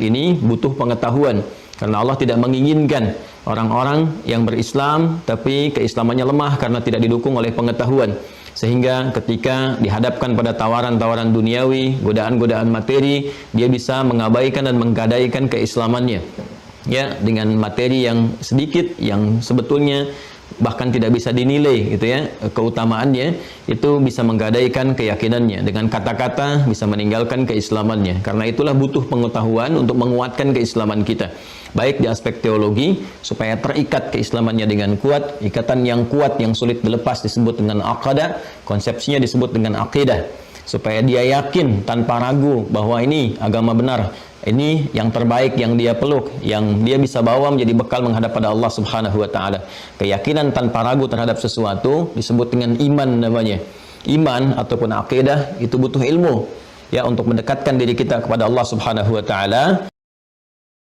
ini butuh pengetahuan, karena Allah tidak menginginkan orang-orang yang berislam tapi keislamannya lemah karena tidak didukung oleh pengetahuan. Sehingga ketika dihadapkan pada tawaran-tawaran duniawi, godaan-godaan materi, dia bisa mengabaikan dan menggadaikan keislamannya. Ya, dengan materi yang sedikit, yang sebetulnya bahkan tidak bisa dinilai gitu ya, keutamaannya, itu bisa menggadaikan keyakinannya. Dengan kata-kata bisa meninggalkan keislamannya. Karena itulah butuh pengetahuan untuk menguatkan keislaman kita, baik di aspek teologi supaya terikat keislamannya dengan kuat. Ikatan yang kuat yang sulit dilepas disebut dengan aqadah, konsepsinya disebut dengan aqidah, supaya dia yakin tanpa ragu bahwa ini agama benar, ini yang terbaik yang dia peluk, yang dia bisa bawa menjadi bekal menghadap pada Allah Subhanahu wa taala. Keyakinan tanpa ragu terhadap sesuatu disebut dengan iman namanya. Iman ataupun akidah itu butuh ilmu ya, untuk mendekatkan diri kita kepada Allah Subhanahu wa taala.